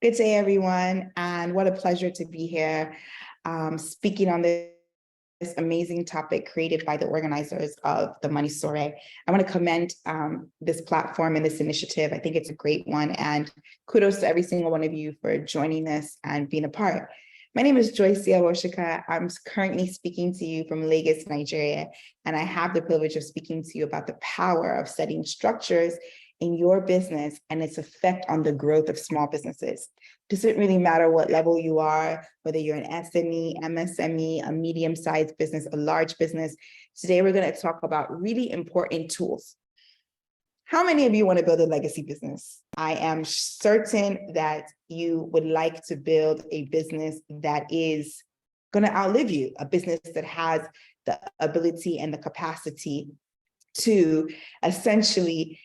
Good day, everyone, and what a pleasure to be here speaking on this amazing topic created by the organizers of the Money Soiree. I want to commend this platform and this initiative. I think it's a great one, and kudos to every single one of you for joining this and being a part. My name is Joyce Awosika. I'm currently speaking to you from Lagos, Nigeria, and I have the privilege of speaking to you about the power of setting structures in your business and its effect on the growth of small businesses. Doesn't really matter what level you are, whether you're an SME, MSME, a medium-sized business, a large business. Today, we're going to talk about really important tools. How many of you want to build a legacy business? I am certain that you would like to build a business that is going to outlive you, a business that has the ability and the capacity to essentially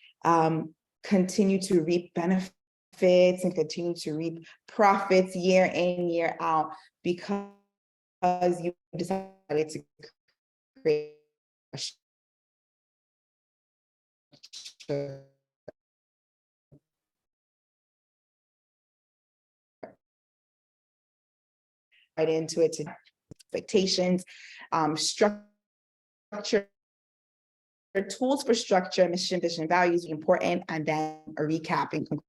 continue to reap benefits and continue to reap profits year in, year out, because you decided to create a structure right into it, to expectations, structure, tools for structure, mission, vision, values, important, and then a recap and conclusion.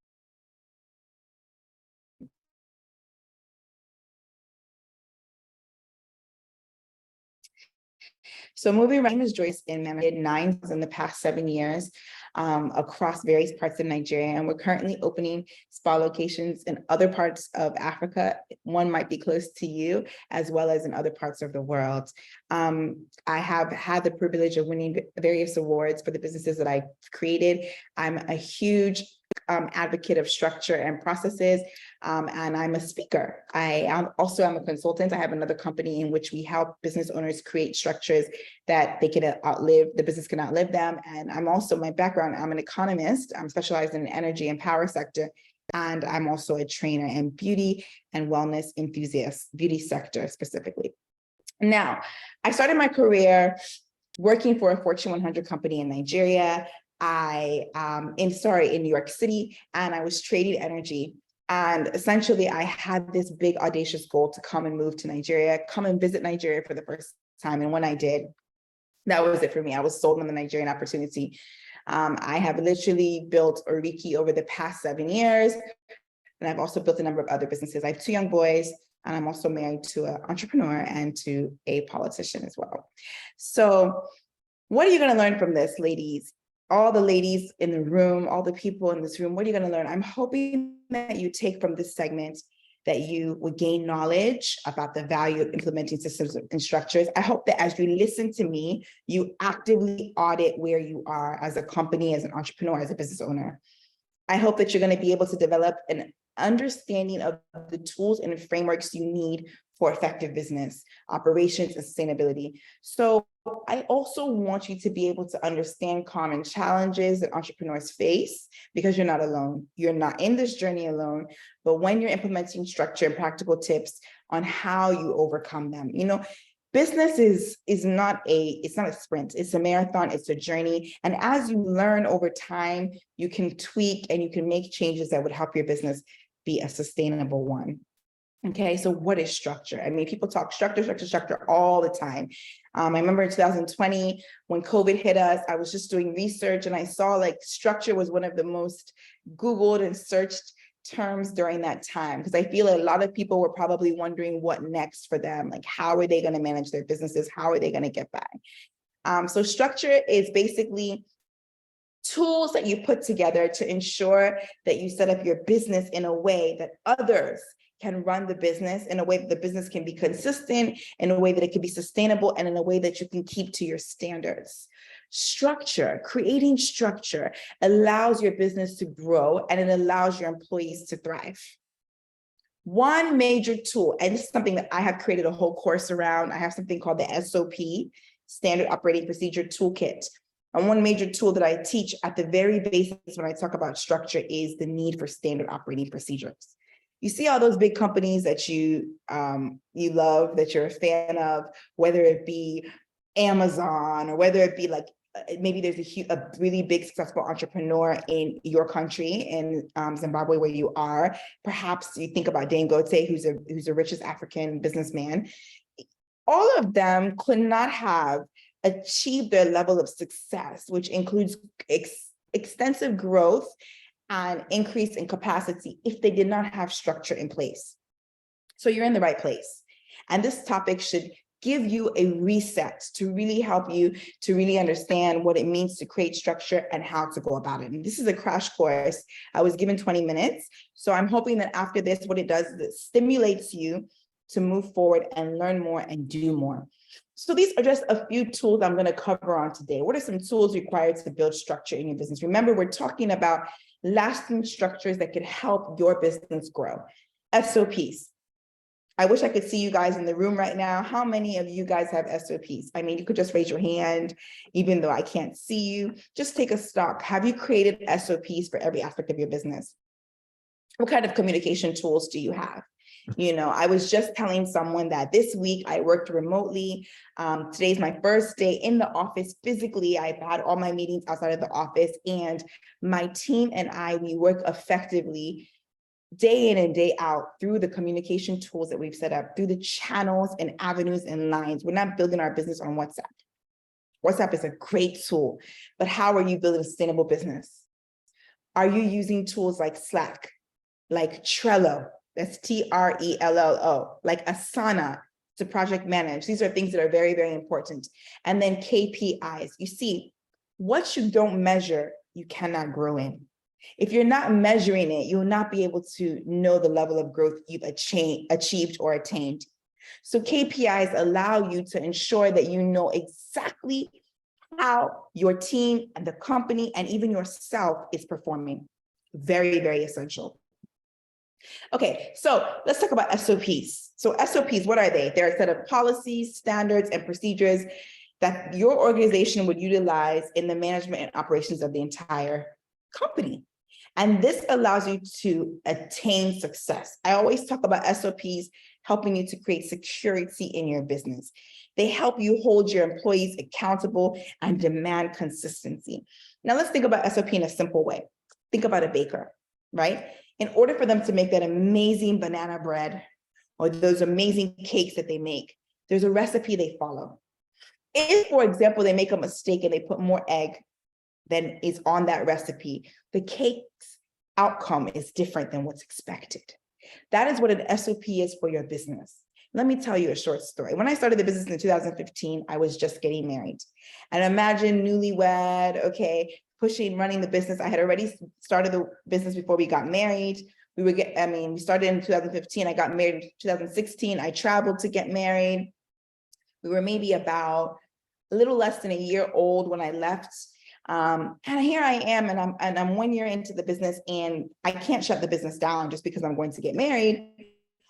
So moving around, my name is Joyce, and I did 9 in the past 7 years across various parts of Nigeria. And we're currently opening spa locations in other parts of Africa. One might be close to you, as well as in other parts of the world. I have had the privilege of winning various awards for the businesses that I created. I'm a huge advocate of structure and processes, and I'm a speaker. I also am a consultant. I have another company in which we help business owners create structures that they can outlive, the business can outlive them. And I'm also, my background, I'm an economist. I'm specialized in the energy and power sector, and I'm also a trainer in beauty and wellness enthusiast, beauty sector specifically. Now, I started my career working for a Fortune 100 company in Nigeria. In New York City, and I was trading energy. And essentially, I had this big audacious goal to come and move to Nigeria, come and visit Nigeria for the first time. And when I did, that was it for me. I was sold on the Nigerian opportunity. I have literally built Oriki over the past 7 years, and I've also built a number of other businesses. I have 2 young boys, and I'm also married to an entrepreneur and to a politician as well. So what are you going to learn from this, ladies? All the ladies in the room, all the people in this room, what are you going to learn? I'm hoping that you take from this segment that you would gain knowledge about the value of implementing systems and structures. I hope that as you listen to me, you actively audit where you are as a company, as an entrepreneur, as a business owner. I hope that you're going to be able to develop an understanding of the tools and frameworks you need for effective business operations and sustainability. So I also want you to be able to understand common challenges that entrepreneurs face, because you're not alone. You're not in this journey alone, but when you're implementing structure and practical tips on how you overcome them. You know, business is not a sprint, it's a marathon, it's a journey. And as you learn over time, you can tweak and you can make changes that would help your business be a sustainable one. Okay, so what is structure? I mean, people talk structure all the time. I remember in 2020, when COVID hit us, I was just doing research and I saw like structure was one of the most Googled and searched terms during that time, because I feel a lot of people were probably wondering what next for them, like how are they going to manage their businesses? How are they going to get by? So structure is basically tools that you put together to ensure that you set up your business in a way that others can run the business, in a way that the business can be consistent, in a way that it can be sustainable, and in a way that you can keep to your standards. Structure, creating structure allows your business to grow, and it allows your employees to thrive. One major tool, and this is something that I have created a whole course around. I have something called the SOP, Standard Operating Procedure Toolkit. And one major tool that I teach at the very basis when I talk about structure is the need for standard operating procedures. You see all those big companies that you love, that you're a fan of, whether it be Amazon or whether it be like maybe there's a really big successful entrepreneur in your country, in Zimbabwe where you are. Perhaps you think about Dangote, who's the richest African businessman. All of them could not have achieved their level of success, which includes extensive growth and increase in capacity, if they did not have structure in place. So you're in the right place. And this topic should give you a reset to really help you to really understand what it means to create structure and how to go about it. And this is a crash course. I was given 20 minutes. So I'm hoping that after this, what it does is it stimulates you to move forward and learn more and do more. So these are just a few tools I'm going to cover on today. What are some tools required to build structure in your business? Remember, we're talking about lasting structures that can help your business grow. SOPs. I wish I could see you guys in the room right now. How many of you guys have SOPs? I mean, you could just raise your hand, even though I can't see you. Just take a stock. Have you created SOPs for every aspect of your business? What kind of communication tools do you have? You know, I was just telling someone that this week I worked remotely. Today's my first day in the office physically. I've had all my meetings outside of the office, and my team and I, we work effectively day in and day out through the communication tools that we've set up, through the channels and avenues and lines. We're not building our business on WhatsApp. WhatsApp is a great tool, but how are you building a sustainable business? Are you using tools like Slack, like Trello, that's Trello, like Asana to project manage? These are things that are very, very important. And then KPIs. You see, what you don't measure, you cannot grow in. If you're not measuring it, you'll not be able to know the level of growth you've achieved or attained. So KPIs allow you to ensure that you know exactly how your team and the company and even yourself is performing. Very, very essential. Okay, so let's talk about SOPs. So SOPs, what are they? They're a set of policies, standards, and procedures that your organization would utilize in the management and operations of the entire company. And this allows you to attain success. I always talk about SOPs helping you to create security in your business. They help you hold your employees accountable and demand consistency. Now let's think about SOP in a simple way. Think about a baker, right? In order for them to make that amazing banana bread or those amazing cakes that they make, there's a recipe they follow. If, for example, they make a mistake and they put more egg than is on that recipe, the cake's outcome is different than what's expected. That is what an SOP is for your business. Let me tell you a short story. When I started the business in 2015, I was just getting married. And imagine newlywed, okay, running the business. I had already started the business before we got married. We started in 2015. I got married in 2016. I traveled to get married. We were maybe about a little less than a year old when I left. And here I am, and I'm 1 year into the business, and I can't shut the business down just because I'm going to get married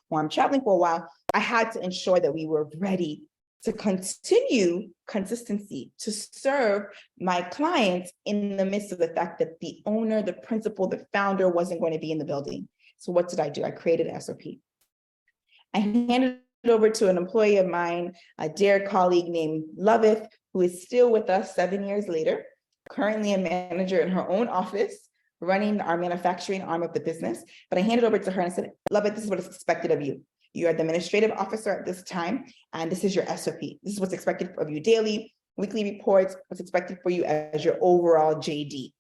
or I'm traveling for a while. I had to ensure that we were ready to continue consistency, to serve my clients in the midst of the fact that the owner, the principal, the founder wasn't going to be in the building. So what did I do? I created an SOP. I handed it over to an employee of mine, a dear colleague named Loveth, who is still with us 7 years later, currently a manager in her own office, running our manufacturing arm of the business. But I handed over to her and I said, Loveth, this is what is expected of you. You are the administrative officer at this time, and this is your SOP. This is what's expected of you daily, weekly reports, what's expected for you as your overall JD.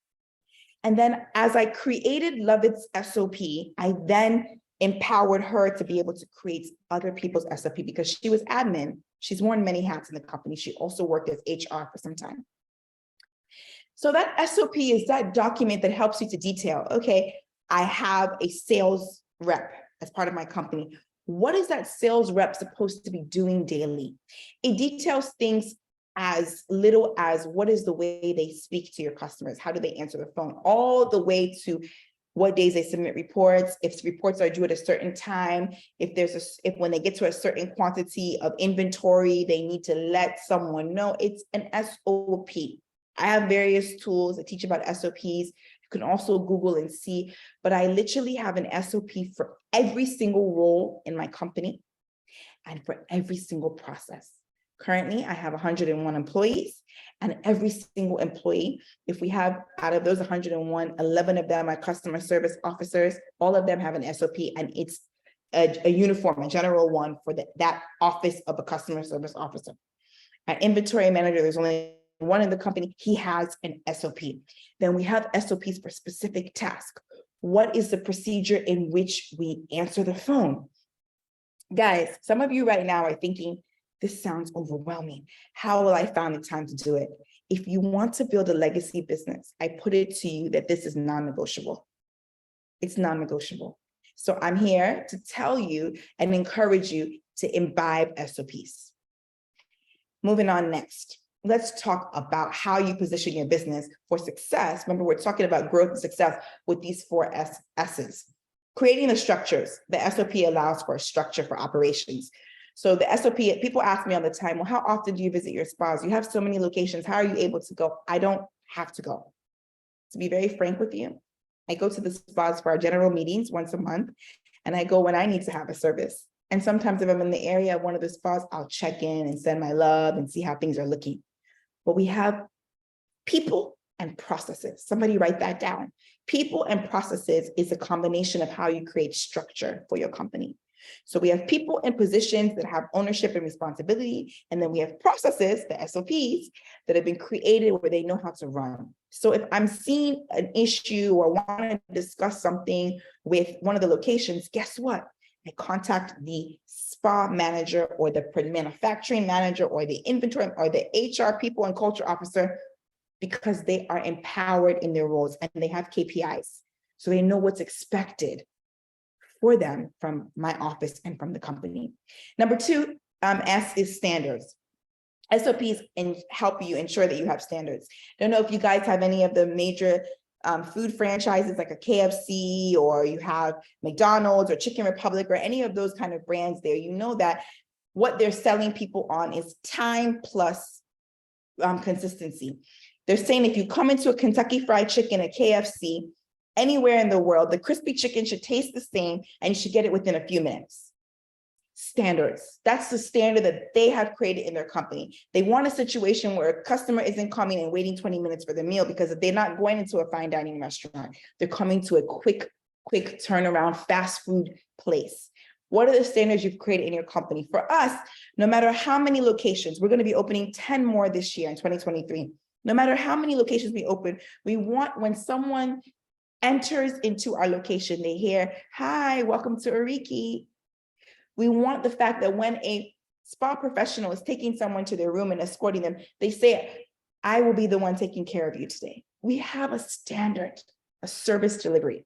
And then as I created Loveth's SOP, I then empowered her to be able to create other people's SOP because she was admin. She's worn many hats in the company. She also worked as HR for some time. So that SOP is that document that helps you to detail, okay, I have a sales rep as part of my company. What is that sales rep supposed to be doing daily? It details things as little as what is the way they speak to your customers? How do they answer the phone? All the way to what days they submit reports, if reports are due at a certain time, if when they get to a certain quantity of inventory, they need to let someone know. It's an SOP. I have various tools that teach about SOPs. You can also Google and see, but I literally have an SOP for every single role in my company and for every single process. Currently, I have 101 employees, and every single employee, if we have out of those 101, 11 of them are customer service officers, all of them have an SOP, and it's a uniform, a general one for that office of a customer service officer. Our inventory manager, there's only one in the company, he has an SOP. Then we have SOPs for specific tasks. What is the procedure in which we answer the phone? Guys, some of you right now are thinking, this sounds overwhelming. How will I find the time to do it? If you want to build a legacy business, I put it to you that this is non-negotiable. It's non-negotiable. So I'm here to tell you and encourage you to imbibe SOPs. Moving on next, let's talk about how you position your business for success. Remember, we're talking about growth and success with these 4 S's. Creating the structures. The SOP allows for a structure for operations. So the SOP, people ask me all the time, well, how often do you visit your spas? You have so many locations. How are you able to go? I don't have to go. To be very frank with you, I go to the spas for our general meetings once a month, and I go when I need to have a service. And sometimes if I'm in the area of one of the spas, I'll check in and send my love and see how things are looking. But we have people and processes. Somebody write that down. People and processes is a combination of how you create structure for your company. So we have people in positions that have ownership and responsibility, and then we have processes, the SOPs, that have been created where they know how to run. So if I'm seeing an issue or want to discuss something with one of the locations, guess what? I contact the spa manager or the manufacturing manager or the inventory or the HR people and culture officer, because they are empowered in their roles and they have KPIs. So they know what's expected for them from my office and from the company. Number 2, S is standards. SOPs help you ensure that you have standards. Don't know if you guys have any of the major food franchises like a KFC, or you have McDonald's or Chicken Republic or any of those kind of brands there. You know that what they're selling people on is time plus consistency. They're saying if you come into a Kentucky Fried Chicken, a KFC, anywhere in the world, the crispy chicken should taste the same and you should get it within a few minutes. Standards. That's the standard that they have created in their company. They want a situation where a customer isn't coming and waiting 20 minutes for the meal, because if they're not going into a fine dining restaurant, they're coming to a quick turnaround fast food place. What are the standards you've created in your company? For us, no matter how many locations, we're going to be opening 10 more this year in 2023. No matter how many locations we open, we want when someone enters into our location, they hear, hi, welcome to Ariki. We want the fact that when a spa professional is taking someone to their room and escorting them, they say, I will be the one taking care of you today. We have a standard, a service delivery.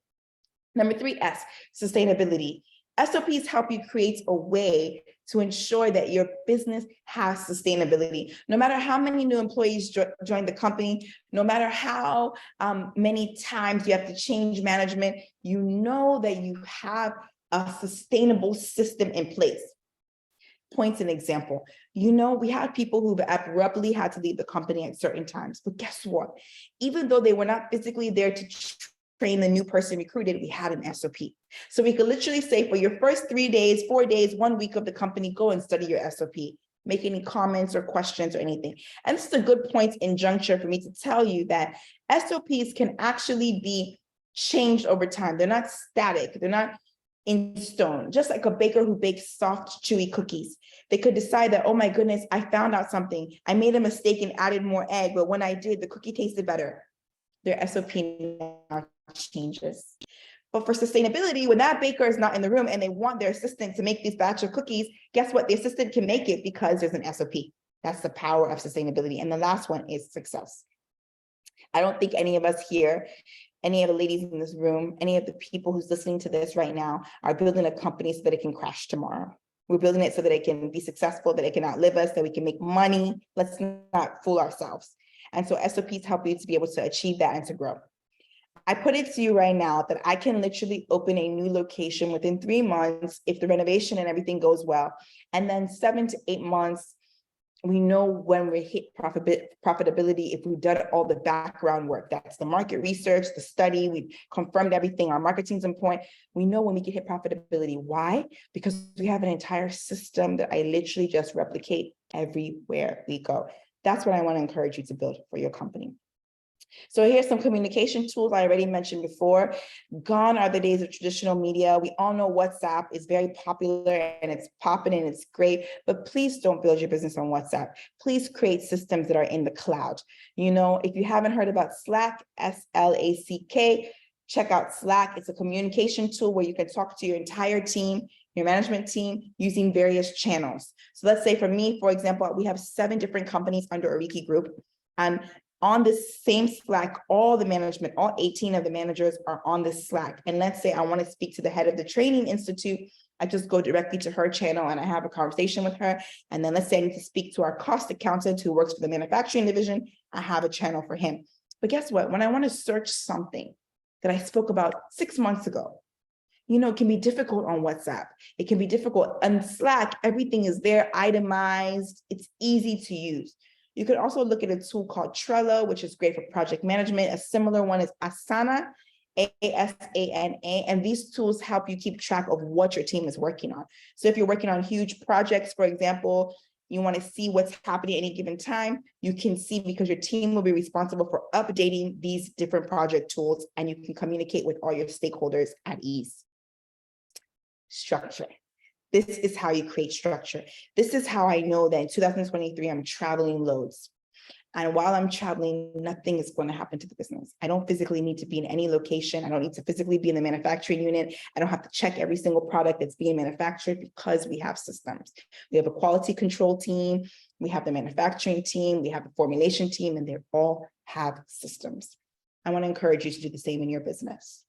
Number 3, S, sustainability. SOPs help you create a way to ensure that your business has sustainability. No matter how many new employees join the company, no matter how many times you have to change management, you know that you have a sustainable system in place. Points an example. You know, we have people who've abruptly had to leave the company at certain times, but guess what? Even though they were not physically there to train the new person recruited, we had an SOP. So we could literally say for your first 3 days, 4 days, 1 week of the company, go and study your SOP, make any comments or questions or anything. And this is a good point in juncture for me to tell you that SOPs can actually be changed over time. They're not static. They're not in stone, just like a baker who bakes soft, chewy cookies. They could decide that, oh my goodness, I found out something. I made a mistake and added more egg, but when I did, the cookie tasted better. Their SOP now changes. But for sustainability, when that baker is not in the room and they want their assistant to make this batch of cookies, guess what? The assistant can make it because there's an SOP. That's the power of sustainability. And the last one is success. I don't think any of us here, any of the ladies in this room, any of the people who's listening to this right now are building a company so that it can crash tomorrow. We're building it so that it can be successful, that it can outlive us, that we can make money. Let's not fool ourselves. And so SOPs help you to be able to achieve that and to grow. I put it to you right now that I can literally open a new location within 3 months if the renovation and everything goes well. And then 7 to 8 months We know when we hit profitability if we've done all the background work. That's the market research, the study, we've confirmed everything, our marketing's on point. We know when we can hit profitability. Why? Because we have an entire system that I literally just replicate everywhere we go. That's what I want to encourage you to build for your company. So here's some communication tools I already mentioned before. Gone are the days of traditional media. We all know WhatsApp is very popular and it's popping and it's great, but please don't build your business on WhatsApp. Please create systems that are in the cloud. You know, if you haven't heard about Slack, S-L-A-C-K, check out Slack. It's a communication tool where you can talk to your entire team, your management team, using various channels. So let's say for me, for example, we have 7 different companies under Awosika Group, and on this same Slack, all the management, all 18 of the managers are on this Slack. And let's say I want to speak to the head of the training institute. I just go directly to her channel and I have a conversation with her. And then let's say I need to speak to our cost accountant who works for the manufacturing division. I have a channel for him. But guess what? When I want to search something that I spoke about 6 months ago, you know, it can be difficult on WhatsApp. It can be difficult on Slack. Everything is there, itemized. It's easy to use. You can also look at a tool called Trello, which is great for project management. A similar one is Asana, A-S-A-N-A, and these tools help you keep track of what your team is working on. So if you're working on huge projects, for example, you want to see what's happening at any given time, you can see because your team will be responsible for updating these different project tools, and you can communicate with all your stakeholders at ease. Structure. This is how you create structure. This is how I know that in 2023, I'm traveling loads. And while I'm traveling, nothing is going to happen to the business. I don't physically need to be in any location. I don't need to physically be in the manufacturing unit. I don't have to check every single product that's being manufactured because we have systems. We have a quality control team. We have the manufacturing team. We have the formulation team, and they all have systems. I want to encourage you to do the same in your business.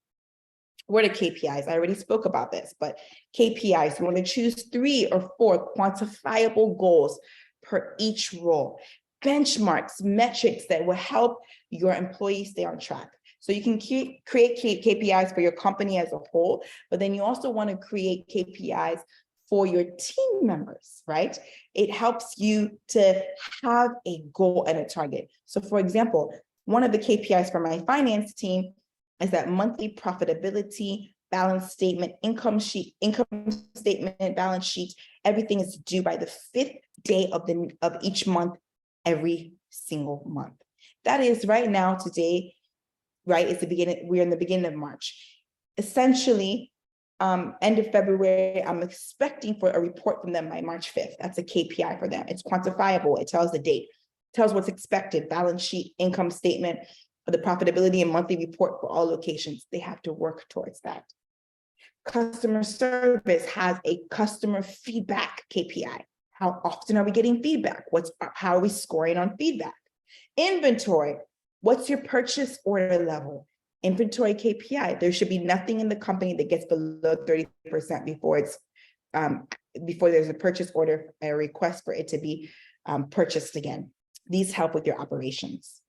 What are KPIs? I already spoke about this, but KPIs, you want to choose 3 or 4 quantifiable goals per each role. Benchmarks, metrics that will help your employees stay on track. So you can create KPIs for your company as a whole, but then you also want to create KPIs for your team members, right? It helps you to have a goal and a target. So for example, one of the KPIs for my finance team is that monthly profitability, balance statement, income statement, balance sheet, everything is due by the 5th day of each month, every single month. That is right now, today, right? It's the beginning, we're in the beginning of March. Essentially, end of February, I'm expecting for a report from them by March 5th. That's a KPI for them. It's quantifiable. It tells the date, it tells what's expected, balance sheet, income statement, the profitability and monthly report for all locations. They have to work towards that. Customer service has a customer feedback KPI. How often are we getting feedback? How are we scoring on feedback? Inventory, what's your purchase order level? Inventory KPI, there should be nothing in the company that gets below 30% before there's a purchase order, a request for it to be purchased again. These help with your operations.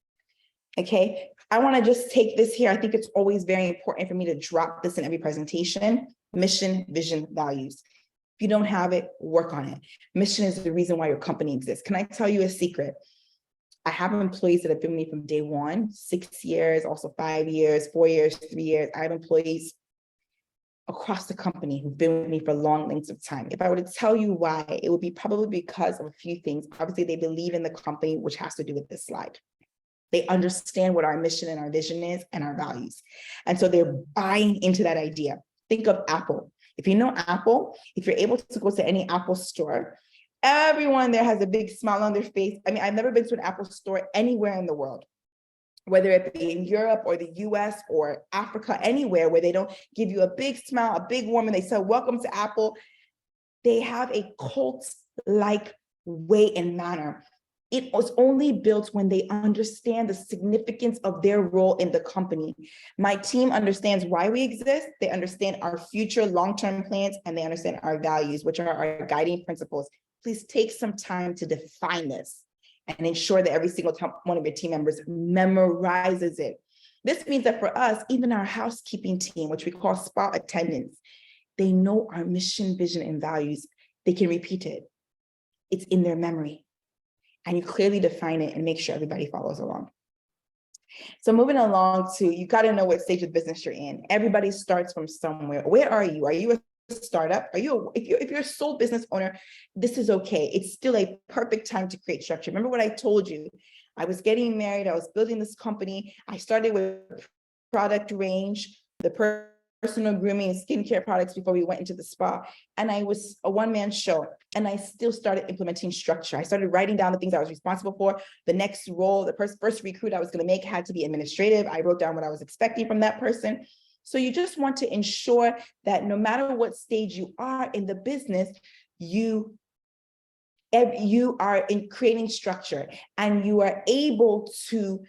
Okay, I want to just take this here. I think it's always very important for me to drop this in every presentation. Mission, vision, values. If you don't have it, work on it. Mission is the reason why your company exists. Can I tell you a secret? I have employees that have been with me from day one, 6 years, also 5 years, 4 years, 3 years. I have employees across the company who've been with me for long lengths of time. If I were to tell you why, it would be probably because of a few things. Obviously, they believe in the company, which has to do with this slide. They understand what our mission and our vision is and our values. And so they're buying into that idea. Think of Apple. If you know Apple, if you're able to go to any Apple store, everyone there has a big smile on their face. I mean, I've never been to an Apple store anywhere in the world, whether it be in Europe or the US or Africa, anywhere where they don't give you a big smile, a big warm, and they say, welcome to Apple. They have a cult-like way and manner. It was only built when they understand the significance of their role in the company. My team understands why we exist. They understand our future long-term plans, and they understand our values, which are our guiding principles. Please take some time to define this and ensure that every single one of your team members memorizes it. This means that for us, even our housekeeping team, which we call spa attendants, they know our mission, vision, and values. They can repeat it. It's in their memory. and you clearly define it and make sure everybody follows along. So moving along to, you got to know what stage of business you're in. Everybody starts from somewhere. Where are you? Are you a startup? Are you, if you're a sole business owner, this is okay. It's still a perfect time to create structure. Remember what I told you? I was getting married. I was building this company. I started with product range, the personal grooming and skincare products before we went into the spa. And I was a one-man show, and I still started implementing structure. I started writing down the things I was responsible for. The next role, the first recruit I was going to make had to be administrative. I wrote down what I was expecting from that person. So you just want to ensure that no matter what stage you are in the business, you are in creating structure, and you are able to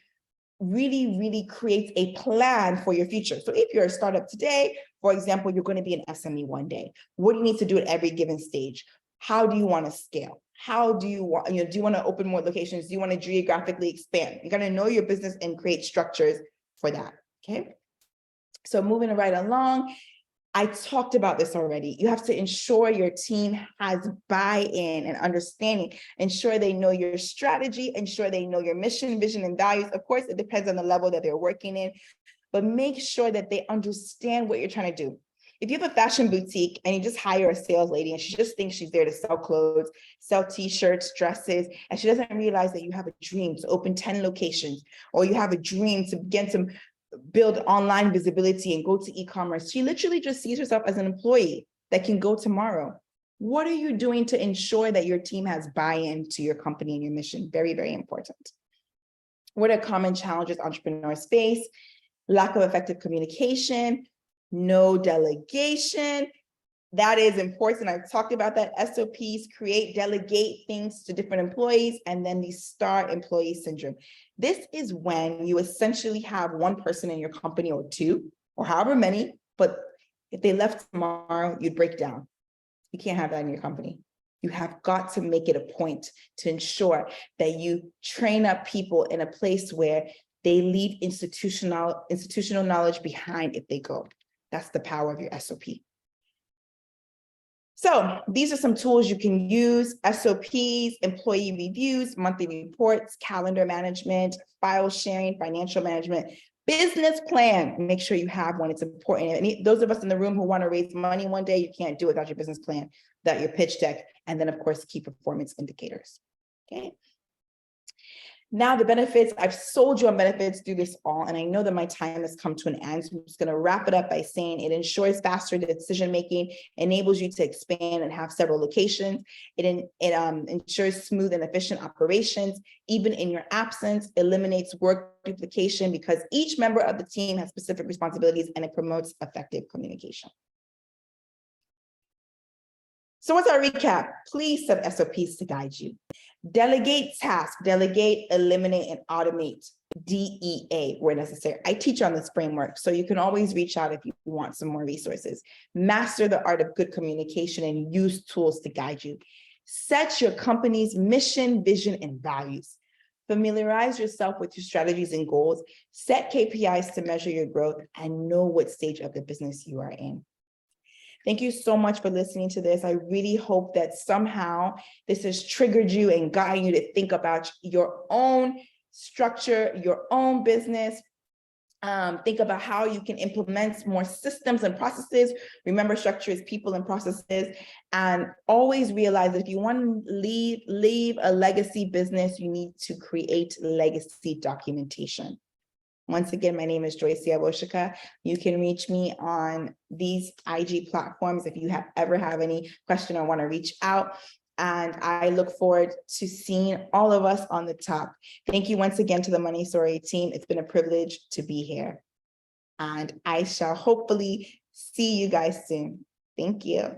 really create a plan for your future. So if you're a startup today, for example, you're going to be an SME one day. What do you need to do at every given stage? How do you want to scale? How do you want, do you want to open more locations? Do you want to geographically expand? You got to know your business and create structures for that. Okay. So moving right along, I talked about this already. You have to ensure your team has buy-in and understanding. Ensure they know your strategy. Ensure they know your mission, vision, and values. Of course, it depends on the level that they're working in, but make sure that they understand what you're trying to do. If you have a fashion boutique and you just hire a sales lady and she just thinks she's there to sell clothes, sell t-shirts, dresses, and she doesn't realize that you have a dream to open 10 locations, or you have a dream to begin to build online visibility and go to e-commerce. She literally just sees herself as an employee that can go tomorrow. What are you doing to ensure that your team has buy-in to your company and your mission? Very, very important. What are common challenges entrepreneurs face? Lack of effective communication, no delegation. That is important. I've talked about that. SOPs, create, delegate things to different employees, and then the star employee syndrome. This is when you essentially have one person in your company, or two, or however many, but if they left tomorrow, you'd break down. You can't have that in your company. You have got to make it a point to ensure that you train up people in a place where they leave institutional knowledge behind if they go. That's the power of your SOP. So these are some tools you can use: SOPs, employee reviews, monthly reports, calendar management, file sharing, financial management, business plan. Make sure you have one. It's important. And those of us in the room who want to raise money one day, you can't do it without your business plan, without your pitch deck, and then of course, key performance indicators. Okay. Now the benefits, I've sold you on benefits through this all, and I know that my time has come to an end. So I'm just going to wrap it up by saying it ensures faster decision-making, enables you to expand and have several locations. It ensures smooth and efficient operations, even in your absence, eliminates work duplication because each member of the team has specific responsibilities, and it promotes effective communication. So what's our recap? Please set SOPs to guide you. Delegate tasks, delegate, eliminate, and automate. DEA where necessary. I teach on this framework, so you can always reach out if you want some more resources. Master the art of good communication and use tools to guide you. Set your company's mission, vision, and values. Familiarize yourself with your strategies and goals. Set KPIs to measure your growth, and know what stage of the business you are in. Thank you so much for listening to this. I really hope that somehow this has triggered you and gotten you to think about your own structure, your own business. Think about how you can implement more systems and processes. Remember, structure is people and processes. And always realize that if you want to leave a legacy business, you need to create legacy documentation. Once again, my name is Joyce Awosika. You can reach me on these IG platforms if you ever have any question or want to reach out. And I look forward to seeing all of us on the top. Thank you once again to the Money Soiree team. It's been a privilege to be here. And I shall hopefully see you guys soon. Thank you.